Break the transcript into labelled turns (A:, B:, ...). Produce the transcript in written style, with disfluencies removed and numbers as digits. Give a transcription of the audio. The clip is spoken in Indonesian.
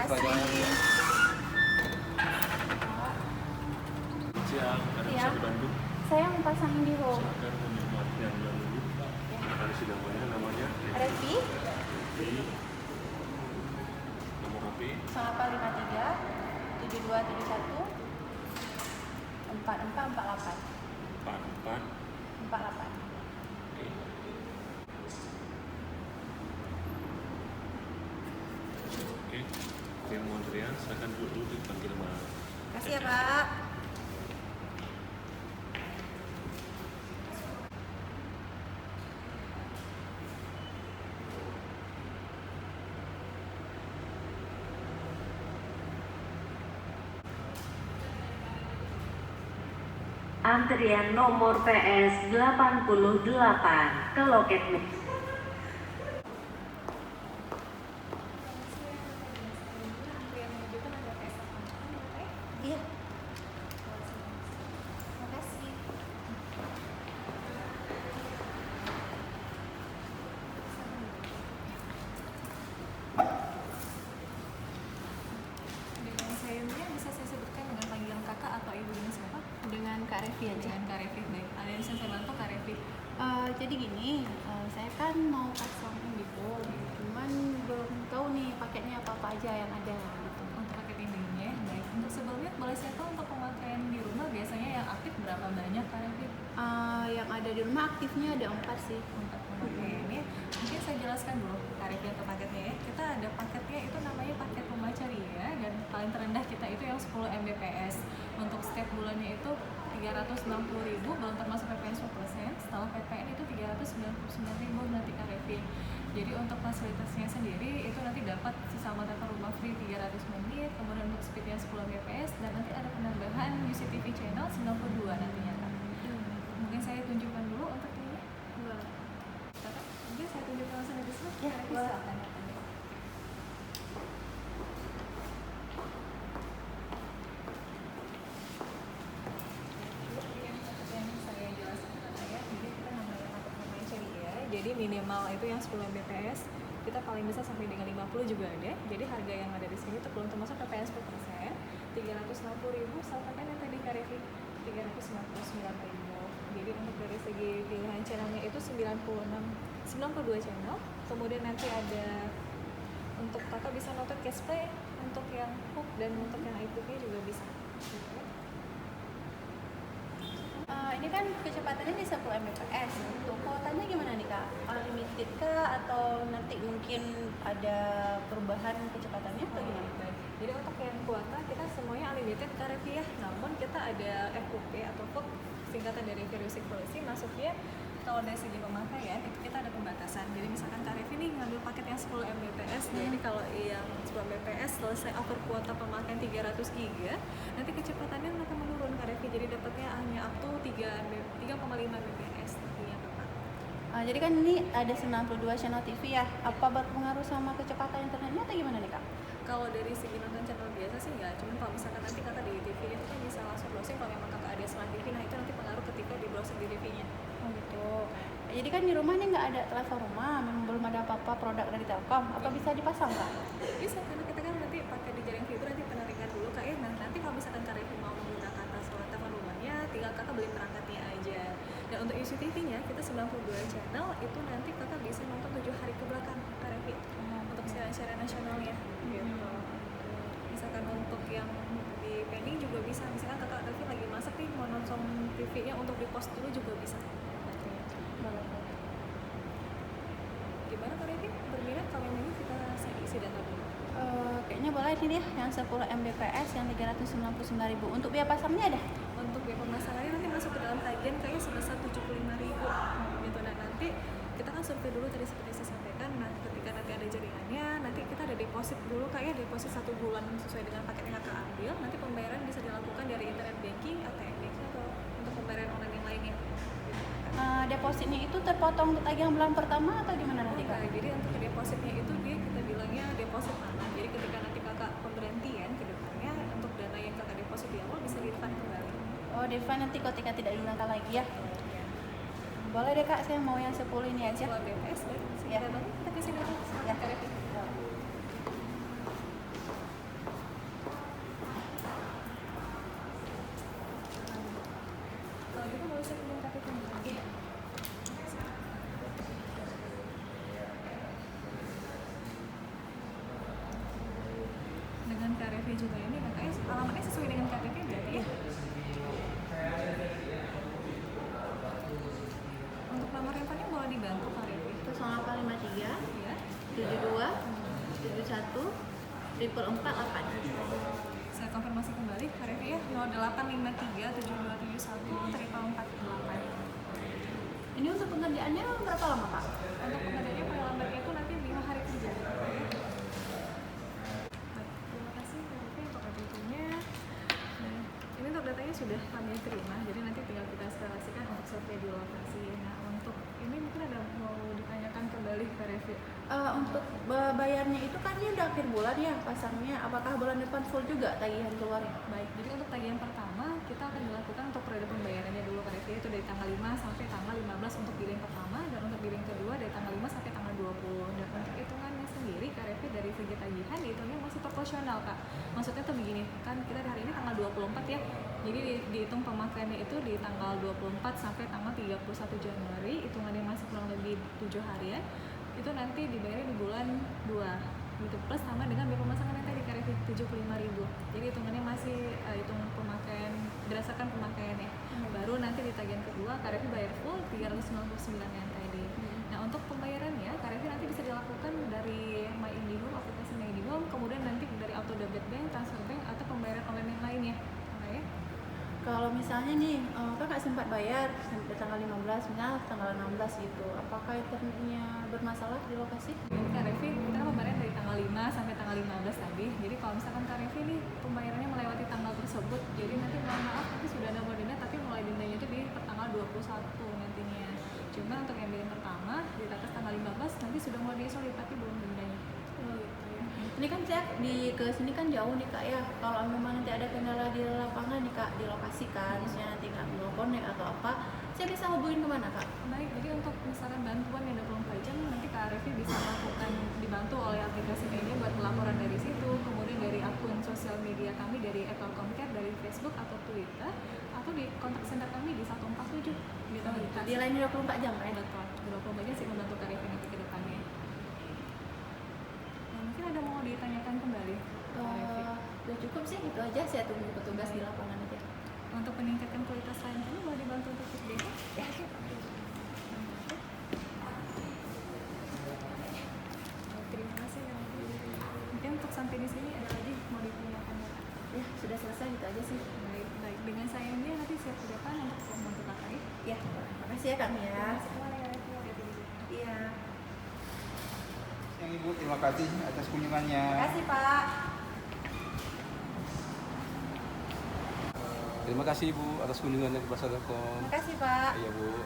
A: kasih.
B: Siang, ada
A: Iya.
B: bisa dibantu?
A: Saya mau pasang IndiHome.
B: Silakan menyebut yang dulu. Ada sudah banyak namanya.
A: Revi
B: Di nomor HP
A: 0853 7271 4448
B: 44.
A: 48.
B: Oke. Oke. Yang mau antrian, silakan dulu dipanggil sama.
A: Kasih ya, Pak.
C: Antrian nomor PS 88 ke loket
A: Iya. Makasih.
D: Dengan sayangnya bisa saya sebutkan dengan panggilan kakak atau ibu dengan siapa?
A: Dengan Kak Revi aja.
D: Dengan Kak Revi. Baik, ada yang bisa saya bantu Kak Revi?
A: Jadi gini, saya kan mau pasang IndiHome, cuman belum tahu nih paketnya apa-apa aja yang ada gitu.
D: Untuk paket ini ya, baik. Untuk sebelumnya boleh saya tahu untuk pemakaian di rumah biasanya yang aktif berapa banyak Kak Revi?
A: Yang ada di rumah aktifnya ada 4 sih.
D: Untuk pemakaian ini, mungkin saya jelaskan dulu Kak Revi untuk paketnya ya. Kita ada paketnya itu namanya paket rumah ceria dan paling terendah kita itu yang 10 Mbps. Untuk setiap bulannya itu 360.000 belum termasuk PPN 10%. Setelah PPN itu 399.000 nanti Kak Revi. Jadi untuk fasilitasnya sendiri itu nanti dapat sisa data rumah free 300 menit, kemudian untuk speednya 10 Mbps dan nanti ada penambahan UCTV channel 92 nantinya Kak. Mungkin saya tunjukkan dulu untuk ini. Kakak, mungkin saya tunjukkan langsung di sini.
A: Ya,
D: Kak Revi,
A: boleh.
D: silakan. Saya jelaskan ya. Jadi kita namanya paket rumah ceria. Jadi minimal itu yang 10 Mbps. Kita paling bisa sampai dengan 50 juga ada. Jadi harga yang ada di sini itu belum termasuk PPN 10%. 360.000 sampai yang tadi Kak Revi 399.000. Jadi untuk dari segi pilihan channelnya itu 92 channel. Kemudian nanti ada untuk kakak bisa nonton cashplay, untuk yang hook dan untuk yang IPTV juga bisa.
A: Ini kan kecepatannya di 10 Mbps. Untuk kuotanya gimana nih Kak? Unlimited kah atau nanti mungkin ada perubahan kecepatannya atau gimana?
D: Baik. Jadi untuk yang kuota kita semuanya unlimited Kak Revi ya. Namun kita ada FUP atau hook singkatan dari Music Policy masuknya kalau dari segi pemakaian itu kita ada pembatasan. Jadi misalkan Kak Revi nih ngambil paket yang 10 Mbps, jadi kalau yang 10 Mbps selesai over kuota pemakaian 300 GB, nanti kecepatannya akan menurun Kak Revi. Jadi dapatnya hanya up to 3,5 Mbps nantinya Kakak.
A: Jadi kan ini ada 92 channel TV ya. Apa berpengaruh sama kecepatan internetnya atau gimana nih Kak?
D: Kalau dari segi nonton channel biasa sih enggak, cuman kalau misalkan nanti kakak di TV itu kan bisa langsung browsing. Kalau memang kakak ada smart TV, nah itu nanti pengaruh ketika di browsing di TV-nya.
A: Oh gitu. Jadi kan di rumah ini nggak ada telepon rumah, memang belum ada apa-apa produk dari Telkom. Apa bisa dipasang Kak?
D: Bisa, karena kita kan nanti pakai di jaring fiber nanti penarikan dulu kak ya. Nah nanti kalau misalkan Kak Revi mau menggunakan transfer telepon rumahnya, tinggal kakak beli perangkatnya aja. Dan untuk isi TV-nya kita 92 channel itu nanti kakak bisa nonton 7 hari ke belakang Kak Revi. Untuk siaran nasionalnya. Gitu. Misalkan untuk yang di pending juga bisa. Misalkan kakak Revi lagi masak nih mau nonton TV-nya untuk di post dulu juga bisa. Gimana Kak Revi? Berminat kalau yang ini kita isi data dulu.
A: Kayaknya boleh ini deh, yang 10 Mbps yang 399.000. Untuk biaya pasangnya ada?
D: Untuk biaya pemasangannya nanti masuk ke dalam tagihan kayaknya sebesar 75.000 gitu. Nah nanti kita kan survei dulu tadi seperti saya sampaikan. Nah ketika nanti ada jaringannya, nanti kita ada deposit dulu kayak deposit 1 bulan sesuai dengan paket yang kakak ambil. Nanti pembayaran bisa dilakukan dari internet banking, ATM banking atau untuk pembayaran online yang lainnya.
A: Depositnya itu terpotong untuk tagihan bulan pertama atau gimana nanti Kak?
D: Nah, jadi untuk depositnya itu dia kita bilangnya deposit tanah. Jadi ketika nanti kakak pemberhentian ke depannya untuk dana yang kakak deposit di awal bisa di-refund kembali.
A: Oh, Deva nanti ketika tidak digunakan lagi ya. Boleh deh Kak, saya mau yang 10 ini aja.
D: Soal BPS dan
A: Ya.
D: segala banget kita kasih dulu.
A: Ya.
D: Kak Revi. juga ini katanya alamatnya sesuai dengan KTP berarti ya. Untuk nomor handphonenya boleh dibantu Kak Revi?
A: 0853
D: Ya.
A: 72 71 448.
D: Saya konfirmasi kembali Kak Revi ya, 0853 7271 448.
A: Ini untuk pengerjaannya berapa lama Kak?
D: Untuk pengadanya paling lambatnya itu nanti 5 hari kerja. Baik, terima kasih Kak Revi untuk update-nya. Nah, ini untuk datanya sudah kami terima, jadi nanti tinggal kita eskalasikan untuk survei di lokasi. Nah, untuk ini mungkin ada mau ditanyakan kembali Kak Revi.
A: Untuk bayarnya itu kan ini udah akhir bulan ya pasangnya, apakah bulan depan full juga tagihan keluarnya?
D: Baik, jadi untuk tagihan pertama kita akan dilakukan untuk periode pembayarannya dulu Kak Revi, itu dari tanggal 5 sampai tanggal 15 untuk billing pertama, dan untuk billing kedua dari tanggal 5 sampai tanggal 20. Dan untuk hitungannya sendiri Kak Revi dari segi tagihan dihitungnya masih proporsional Kak. Maksudnya tuh begini, kan kita hari ini tanggal 24 ya, jadi dihitung pemakaiannya itu di tanggal 24 sampai tanggal 31 Januari, hitungannya masih kurang lebih 7 harian. Itu nanti dibayarnya di bulan 2 gitu, plus sama dengan biaya pemasangan yang tadi Kak Revi 75.000. Jadi hitungannya masih hitung pemakaian berdasarkan pemakaiannya. Baru nanti di tagihan kedua Kak Revi bayar full 399 yang tadi. Nah, untuk pembayarannya Kak Revi nanti bisa dilakukan dari My IndiHome, aplikasi My IndiHome, kemudian nanti dari Auto Debit Bank, Transfer Bank, atau pembayaran online yang lainnya. Oke.
A: Kalau misalnya nih kakak sempat bayar sampai tanggal 15, misalnya tanggal 16 gitu, apakah internetnya bermasalah di lokasi?
D: Jadi Kak Revi, kita kan pembayaran dari tanggal 5 sampai tanggal 15 tadi. Jadi kalau misalkan Kak Revi nih pembayarannya melewati tanggal tersebut, jadi nanti mohon maaf nanti sudah ada nomor denda, tapi mulai dendanya itu di pertanggal 21 nantinya. Cuma untuk yang billing pertama di atas tanggal 15 nanti sudah mulai disolid tapi belum dendanya.
A: Oh gitu ya. Ini kan saya ke sini kan jauh nih kak ya. Kalau memang nanti ada kendala di lapangan nih kak, di lokasi kan, misalnya nanti nggak mau connect atau apa, saya bisa hubungin kemana kak?
D: Baik, jadi untuk misalkan bantuan yang 24 jam nanti Kak Revi bisa melakukan dibantu oleh aplikasi media buat pelaporan dari situ, kemudian dari akun sosial media kami dari @telkomcare, dari Facebook atau Twitter, atau di kontak center kami di 147 gitu.
A: Di lain 24 jam kan?
D: Betul, 24 jam sih membantu Kak Revi nanti ke depannya. Nah, mungkin ada mau ditanyakan kembali Kak Revi?
A: Udah cukup sih, itu aja. Saya tunggu petugas di lapangan aja.
D: Untuk meningkatkan kualitas layanan boleh dibantu untuk feedback ya. Terima kasih ya. Mungkin untuk sampai di sini ada lagi mau ditanyakan ya Kak?
A: Ya sudah selesai, itu aja sih.
D: Baik, baik. Dengan saya ini nanti siap ke depan untuk membantu Kakak ya.
A: Ya, makasih ya kami ya. Iya.
E: Yang Ibu, terima kasih atas kunjungannya.
A: Makasih Pak.
F: Terima kasih Ibu atas kunjungannya di Pasar Telkom.
A: Makasih Pak.
F: Iya Bu.